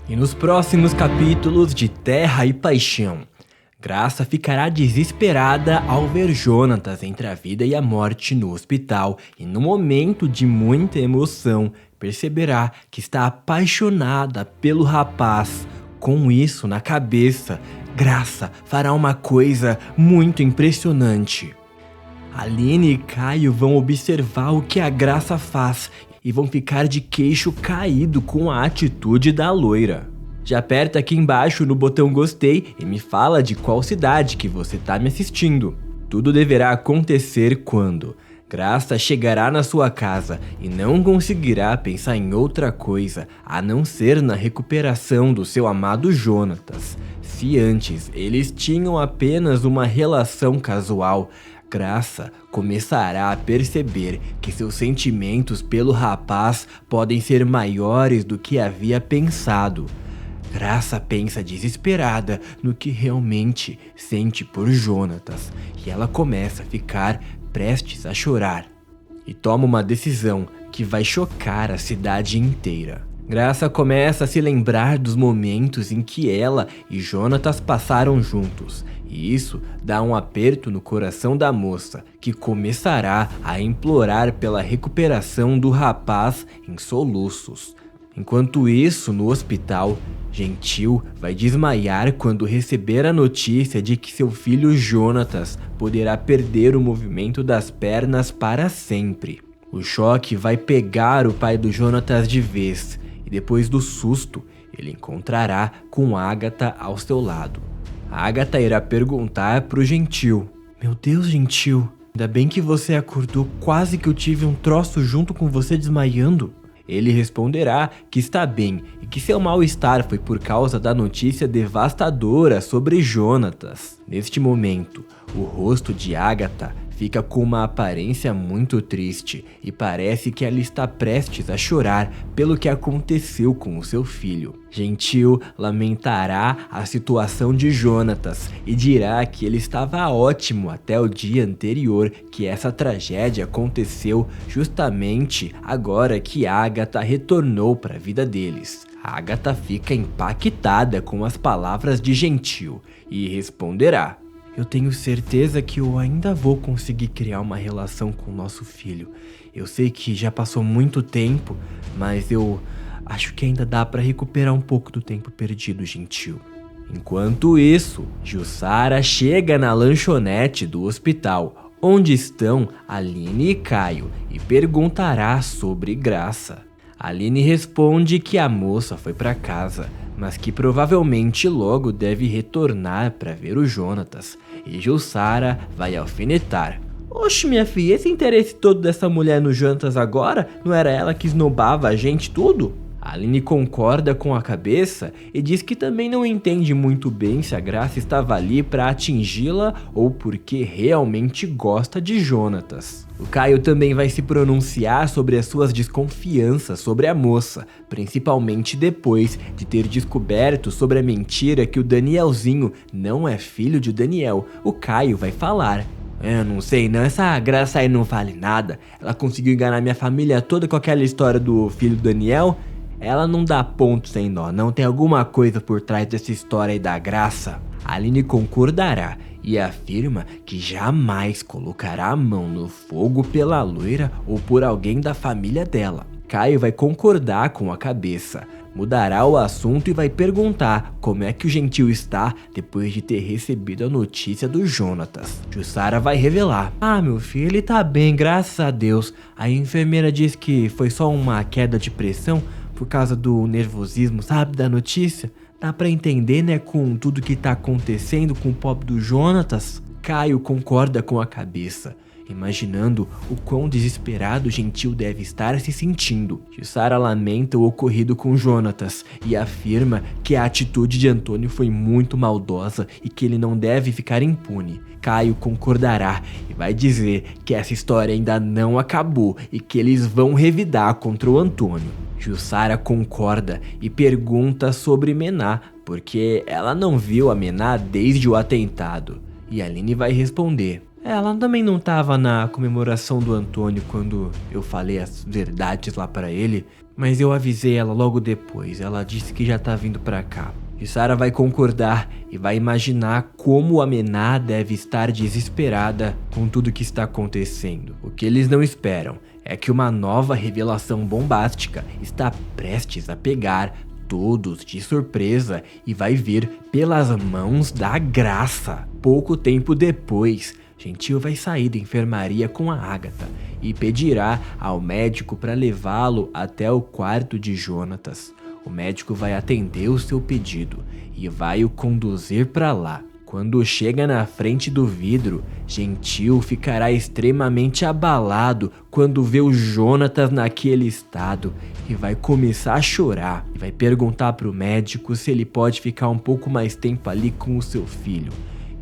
E nos próximos capítulos de Terra e Paixão, Graça ficará desesperada ao ver Jonatas entre a vida e a morte no hospital e no momento de muita emoção perceberá que está apaixonada pelo rapaz. Com isso na cabeça, Graça fará uma coisa muito impressionante. Aline e Caio vão observar o que a Graça faz e vão ficar de queixo caído com a atitude da loira. Já aperta aqui embaixo no botão gostei e me fala de qual cidade que você tá me assistindo. Tudo deverá acontecer quando Graça chegará na sua casa e não conseguirá pensar em outra coisa a não ser na recuperação do seu amado Jonatas. Se antes eles tinham apenas uma relação casual, Graça começará a perceber que seus sentimentos pelo rapaz podem ser maiores do que havia pensado. Graça pensa desesperada no que realmente sente por Jonatas e ela começa a ficar prestes a chorar. E toma uma decisão que vai chocar a cidade inteira. Graça começa a se lembrar dos momentos em que ela e Jonatas passaram juntos. E isso dá um aperto no coração da moça, que começará a implorar pela recuperação do rapaz em soluços. Enquanto isso, no hospital, Gentil vai desmaiar quando receber a notícia de que seu filho Jonatas poderá perder o movimento das pernas para sempre. O choque vai pegar o pai do Jonatas de vez, e depois do susto, ele encontrará com Agatha ao seu lado. Agatha irá perguntar pro Gentil: "Meu Deus, Gentil, ainda bem que você acordou, quase que eu tive um troço junto com você desmaiando." Ele responderá que está bem e que seu mal-estar foi por causa da notícia devastadora sobre Jonatas. Neste momento, o rosto de Agatha fica com uma aparência muito triste e parece que ela está prestes a chorar pelo que aconteceu com o seu filho. Gentil lamentará a situação de Jonatas e dirá que ele estava ótimo até o dia anterior que essa tragédia aconteceu, justamente agora que Agatha retornou para a vida deles. Agatha fica impactada com as palavras de Gentil e responderá: "Eu tenho certeza que eu ainda vou conseguir criar uma relação com o nosso filho. Eu sei que já passou muito tempo, mas eu acho que ainda dá para recuperar um pouco do tempo perdido, Gentil." Enquanto isso, Jussara chega na lanchonete do hospital, onde estão Aline e Caio, e perguntará sobre Graça. Aline responde que a moça foi para casa, mas que provavelmente logo deve retornar para ver o Jonatas. E Jussara vai alfinetar: "Oxe, minha filha, esse interesse todo dessa mulher no Jonatas agora? Não era ela que esnobava a gente tudo?" A Aline concorda com a cabeça e diz que também não entende muito bem se a Graça estava ali para atingi-la ou porque realmente gosta de Jonatas. O Caio também vai se pronunciar sobre as suas desconfianças sobre a moça, principalmente depois de ter descoberto sobre a mentira que o Danielzinho não é filho de Daniel. O Caio vai falar: "Eu não sei não, essa Graça aí não vale nada. Ela conseguiu enganar minha família toda com aquela história do filho do Daniel. Ela não dá ponto sem nó, não tem alguma coisa por trás dessa história aí da Graça." A Aline concordará e afirma que jamais colocará a mão no fogo pela loira ou por alguém da família dela. Caio vai concordar com a cabeça, mudará o assunto e vai perguntar como é que o Gentil está depois de ter recebido a notícia do Jonatas. Jussara vai revelar: "Ah, meu filho, ele tá bem, graças a Deus. A enfermeira disse que foi só uma queda de pressão por causa do nervosismo, sabe, da notícia. Dá pra entender, né, com tudo que tá acontecendo com o pobre do Jonatas." Caio concorda com a cabeça, imaginando o quão desesperado Gentil deve estar se sentindo. Jussara lamenta o ocorrido com Jonatas e afirma que a atitude de Antônio foi muito maldosa e que ele não deve ficar impune. Caio concordará e vai dizer que essa história ainda não acabou e que eles vão revidar contra o Antônio. Jussara concorda e pergunta sobre Mená, porque ela não viu a Mená desde o atentado. E Aline vai responder: "Ela também não estava na comemoração do Antônio quando eu falei as verdades lá pra ele. Mas eu avisei ela logo depois, ela disse que já tá vindo pra cá. Jussara vai concordar e vai imaginar como a Mená deve estar desesperada com tudo que está acontecendo. O que eles não esperam é que uma nova revelação bombástica está prestes a pegar todos de surpresa e vai vir pelas mãos da Graça. Pouco tempo depois, Gentil vai sair da enfermaria com a Agatha e pedirá ao médico para levá-lo até o quarto de Jonatas. O médico vai atender o seu pedido e vai o conduzir para lá. Quando chega na frente do vidro, Gentil ficará extremamente abalado quando vê o Jonatas naquele estado e vai começar a chorar. E vai perguntar para o médico se ele pode ficar um pouco mais tempo ali com o seu filho.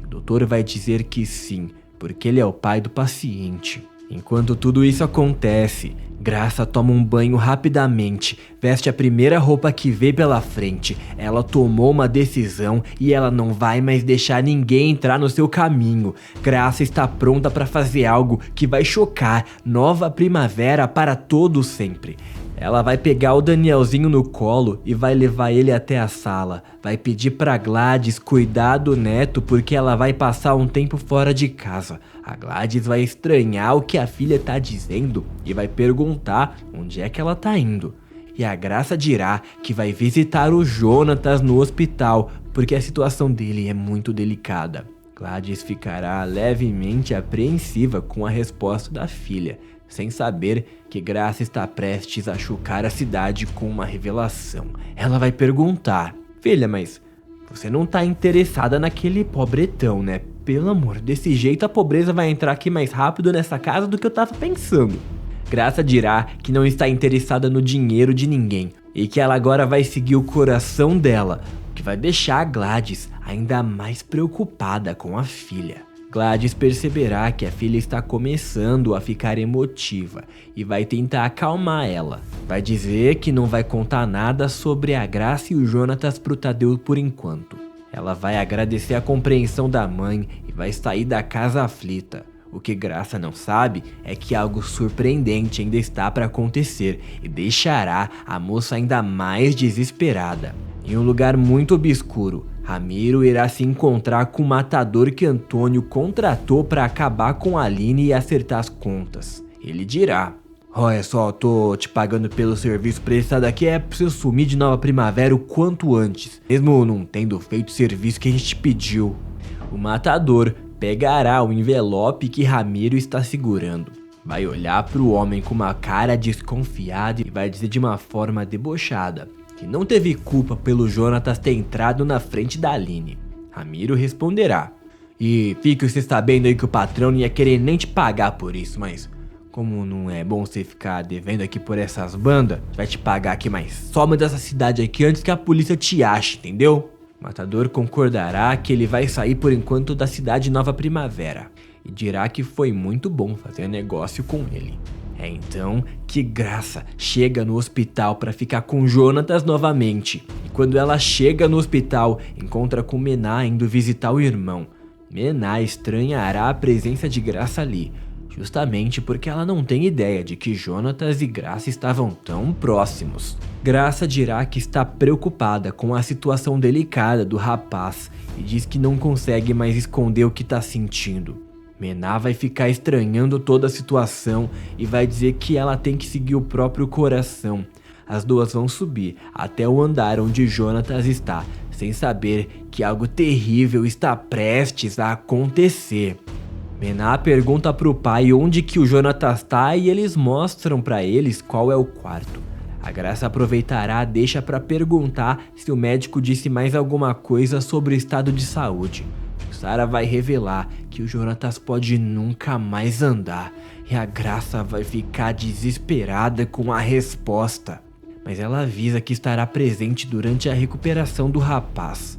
E o doutor vai dizer que sim, porque ele é o pai do paciente. Enquanto tudo isso acontece, Graça toma um banho rapidamente, veste a primeira roupa que vê pela frente. Ela tomou uma decisão e ela não vai mais deixar ninguém entrar no seu caminho. Graça está pronta para fazer algo que vai chocar Nova Primavera para todo sempre. Ela vai pegar o Danielzinho no colo e vai levar ele até a sala. Vai pedir pra Gladys cuidar do neto porque ela vai passar um tempo fora de casa. A Gladys vai estranhar o que a filha tá dizendo e vai perguntar onde é que ela tá indo. E a Graça dirá que vai visitar o Jonatas no hospital porque a situação dele é muito delicada. Gladys ficará levemente apreensiva com a resposta da filha, sem saber que Graça está prestes a chocar a cidade com uma revelação. Ela vai perguntar: filha, mas você não tá interessada naquele pobretão, né? Pelo amor, desse jeito a pobreza vai entrar aqui mais rápido nessa casa do que eu tava pensando. Graça dirá que não está interessada no dinheiro de ninguém e que ela agora vai seguir o coração dela, o que vai deixar a Gladys ainda mais preocupada com a filha. Gladys perceberá que a filha está começando a ficar emotiva e vai tentar acalmar ela. Vai dizer que não vai contar nada sobre a Graça e o Jonatas pro Tadeu por enquanto. Ela vai agradecer a compreensão da mãe e vai sair da casa aflita. O que Graça não sabe é que algo surpreendente ainda está para acontecer e deixará a moça ainda mais desesperada. Em um lugar muito obscuro, Ramiro irá se encontrar com o matador que Antônio contratou para acabar com a Aline e acertar as contas. Ele dirá: olha só, tô te pagando pelo serviço prestado aqui, é pra você sumir de Nova Primavera o quanto antes, mesmo não tendo feito o serviço que a gente te pediu. O matador pegará o envelope que Ramiro está segurando, vai olhar pro homem com uma cara desconfiada e vai dizer de uma forma debochada que não teve culpa pelo Jonatas ter entrado na frente da Aline. Ramiro responderá: e fique você sabendo aí que o patrão não ia querer nem te pagar por isso, mas como não é bom você ficar devendo aqui por essas bandas, vai te pagar aqui, mas some dessa cidade aqui antes que a polícia te ache, entendeu? O matador concordará que ele vai sair por enquanto da cidade Nova Primavera e dirá que foi muito bom fazer negócio com ele. É então que Graça chega no hospital para ficar com Jonatas novamente. E quando ela chega no hospital, encontra com Mená indo visitar o irmão. Mená estranhará a presença de Graça ali, justamente porque ela não tem ideia de que Jonatas e Graça estavam tão próximos. Graça dirá que está preocupada com a situação delicada do rapaz e diz que não consegue mais esconder o que está sentindo. Mená vai ficar estranhando toda a situação e vai dizer que ela tem que seguir o próprio coração. As duas vão subir até o andar onde Jonatas está, sem saber que algo terrível está prestes a acontecer. Mená pergunta pro pai onde que o Jonatas tá e eles mostram pra eles qual é o quarto. A Graça aproveitará a deixa pra perguntar se o médico disse mais alguma coisa sobre o estado de saúde. Sara vai revelar que o Jonatas pode nunca mais andar e a Graça vai ficar desesperada com a resposta. Mas ela avisa que estará presente durante a recuperação do rapaz.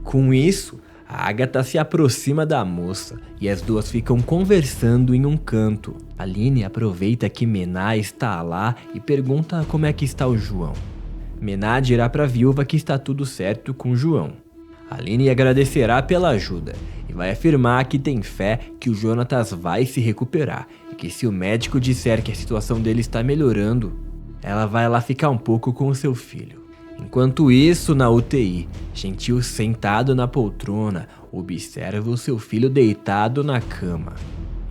Com isso, a Agatha se aproxima da moça e as duas ficam conversando em um canto. Aline aproveita que Mená está lá e pergunta como é que está o João. Mená dirá para a viúva que está tudo certo com o João. Aline agradecerá pela ajuda e vai afirmar que tem fé que o Jonatas vai se recuperar e que se o médico disser que a situação dele está melhorando, ela vai lá ficar um pouco com o seu filho. Enquanto isso, na UTI, Gentil, sentado na poltrona, observa o seu filho deitado na cama.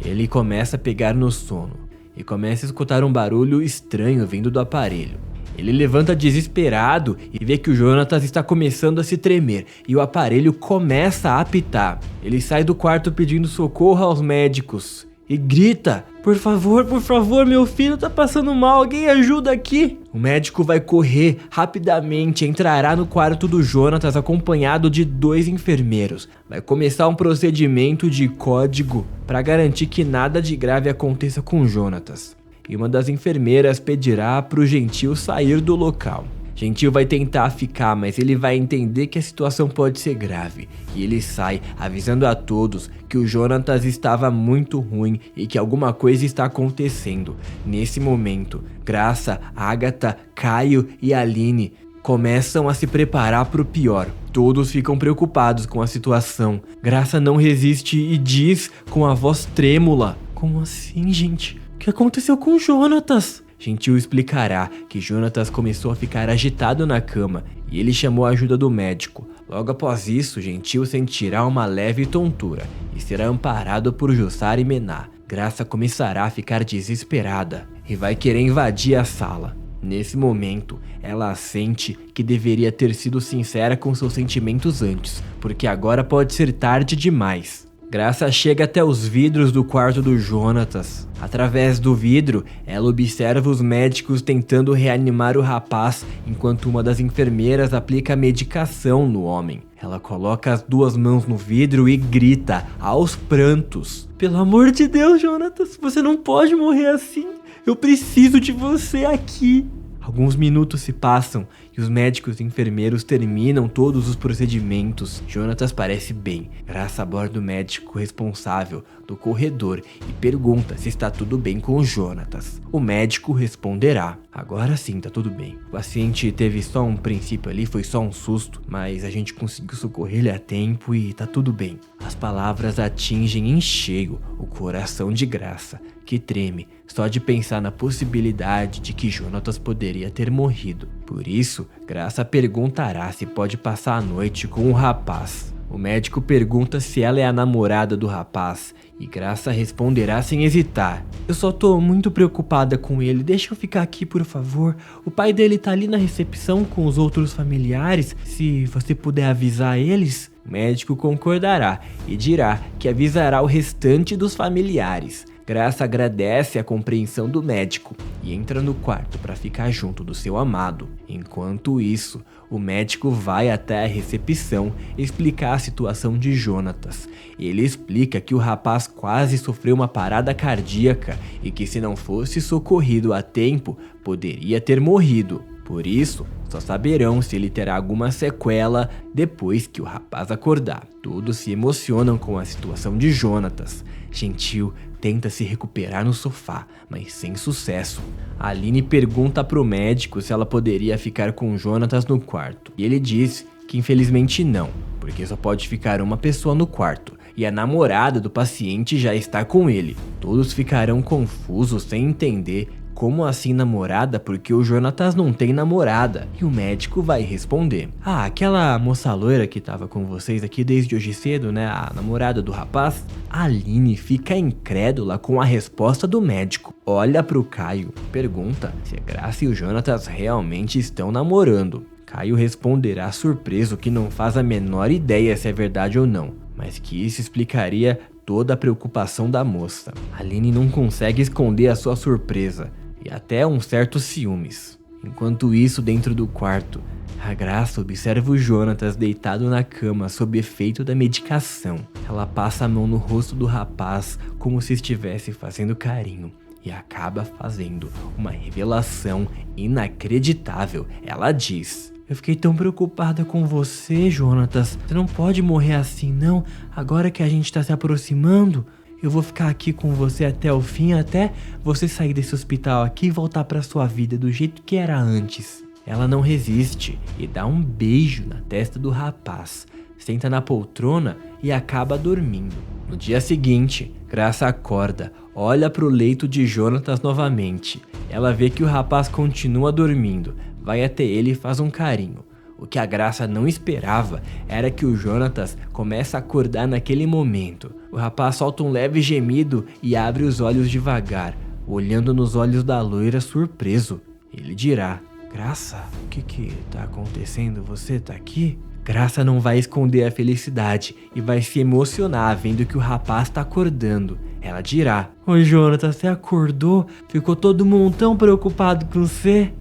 Ele começa a pegar no sono e começa a escutar um barulho estranho vindo do aparelho. Ele levanta desesperado e vê que o Jonatas está começando a se tremer e o aparelho começa a apitar. Ele sai do quarto pedindo socorro aos médicos e grita: por favor, meu filho tá passando mal, alguém ajuda aqui. O médico vai correr rapidamente, entrará no quarto do Jonatas acompanhado de 2 enfermeiros. Vai começar um procedimento de código para garantir que nada de grave aconteça com o Jonatas. E uma das enfermeiras pedirá pro Gentil sair do local. Gentil vai tentar ficar, mas ele vai entender que a situação pode ser grave. E ele sai, avisando a todos que o Jonatas estava muito ruim e que alguma coisa está acontecendo. Nesse momento, Graça, Agatha, Caio e Aline começam a se preparar para o pior. Todos ficam preocupados com a situação. Graça não resiste e diz com a voz trêmula: como assim, gente? O que aconteceu com o Jonatas? Gentil explicará que Jonatas começou a ficar agitado na cama e ele chamou a ajuda do médico. Logo após isso, Gentil sentirá uma leve tontura e será amparado por Jussara e Mená. Graça começará a ficar desesperada e vai querer invadir a sala. Nesse momento, ela sente que deveria ter sido sincera com seus sentimentos antes, porque agora pode ser tarde demais. Graça chega até os vidros do quarto do Jonatas. Através do vidro, ela observa os médicos tentando reanimar o rapaz, enquanto uma das enfermeiras aplica medicação no homem. Ela coloca as 2 mãos no vidro e grita, aos prantos: pelo amor de Deus, Jonatas, você não pode morrer assim. Eu preciso de você aqui. Alguns minutos se passam e os médicos e enfermeiros terminam todos os procedimentos. Jonatas parece bem. Graça aborda o médico responsável do corredor e pergunta se está tudo bem com o Jonatas. O médico responderá: agora sim, tá tudo bem. O paciente teve só um princípio ali, foi só um susto, mas a gente conseguiu socorrer ele a tempo e tá tudo bem. As palavras atingem em cheio o coração de Graça, que treme só de pensar na possibilidade de que Jonatas poderia ter morrido. Por isso, Graça perguntará se pode passar a noite com o rapaz. O médico pergunta se ela é a namorada do rapaz e Graça responderá sem hesitar: eu só tô muito preocupada com ele, deixa eu ficar aqui por favor. O pai dele tá ali na recepção com os outros familiares, se você puder avisar eles. O médico concordará e dirá que avisará o restante dos familiares. Graça agradece a compreensão do médico e entra no quarto para ficar junto do seu amado. Enquanto isso, o médico vai até a recepção explicar a situação de Jonatas. Ele explica que o rapaz quase sofreu uma parada cardíaca e que, se não fosse socorrido a tempo, poderia ter morrido. Por isso, só saberão se ele terá alguma sequela depois que o rapaz acordar. Todos se emocionam com a situação de Jonatas. Gentil tenta se recuperar no sofá, mas sem sucesso. Aline pergunta pro médico se ela poderia ficar com Jonatas no quarto. E ele diz que infelizmente não, porque só pode ficar uma pessoa no quarto. E a namorada do paciente já está com ele. Todos ficarão confusos sem entender como assim namorada, porque o Jonatas não tem namorada. E o médico vai responder: ah, aquela moça loira que tava com vocês aqui desde hoje cedo, né? A namorada do rapaz. A Aline fica incrédula com a resposta do médico. Olha pro Caio, pergunta se a Graça e o Jonatas realmente estão namorando. Caio responderá surpreso que não faz a menor ideia se é verdade ou não, mas que isso explicaria toda a preocupação da moça. Aline não consegue esconder a sua surpresa e até um certo ciúmes. Enquanto isso, dentro do quarto, a Graça observa o Jonatas deitado na cama sob efeito da medicação. Ela passa a mão no rosto do rapaz como se estivesse fazendo carinho e acaba fazendo uma revelação inacreditável. Ela diz: eu fiquei tão preocupada com você, Jonatas. Você não pode morrer assim, não. Agora que a gente tá se aproximando, eu vou ficar aqui com você até o fim, até você sair desse hospital aqui e voltar pra sua vida do jeito que era antes. Ela não resiste e dá um beijo na testa do rapaz, senta na poltrona e acaba dormindo. No dia seguinte, Graça acorda, olha pro leito de Jonatas novamente Ela vê que o rapaz continua dormindo, vai até ele e faz um carinho. O que a Graça não esperava era que o Jonatas comece a acordar naquele momento. O rapaz solta um leve gemido e abre os olhos devagar, olhando nos olhos da loira surpreso. Ele dirá: Graça, o que tá acontecendo? Você tá aqui? Graça não vai esconder a felicidade e vai se emocionar vendo que o rapaz tá acordando. Ela dirá: Oi, Jonatas, você acordou? Ficou todo mundo tão preocupado com você?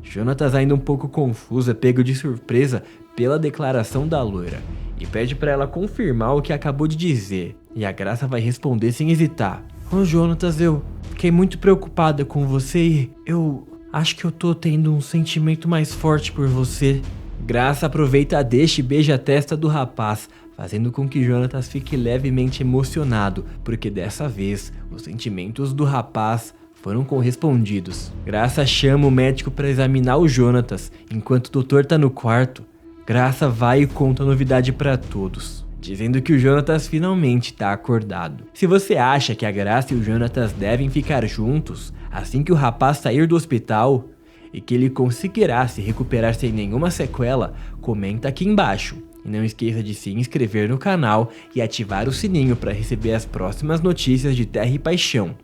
Jonatas, ainda um pouco confuso, é pego de surpresa pela declaração da loira e pede para ela confirmar o que acabou de dizer. E a Graça vai responder sem hesitar: Ô Jonatas, eu fiquei muito preocupada com você e eu acho que eu tô tendo um sentimento mais forte por você. Graça aproveita a deixa e beija a testa do rapaz, fazendo com que Jonatas fique levemente emocionado, porque dessa vez os sentimentos do rapaz foram correspondidos. Graça chama o médico para examinar o Jonatas, enquanto o doutor tá no quarto. Graça vai e conta a novidade para todos, dizendo que o Jonatas finalmente tá acordado. Se você acha que a Graça e o Jonatas devem ficar juntos assim que o rapaz sair do hospital e que ele conseguirá se recuperar sem nenhuma sequela, comenta aqui embaixo. E não esqueça de se inscrever no canal e ativar o sininho para receber as próximas notícias de Terra e Paixão.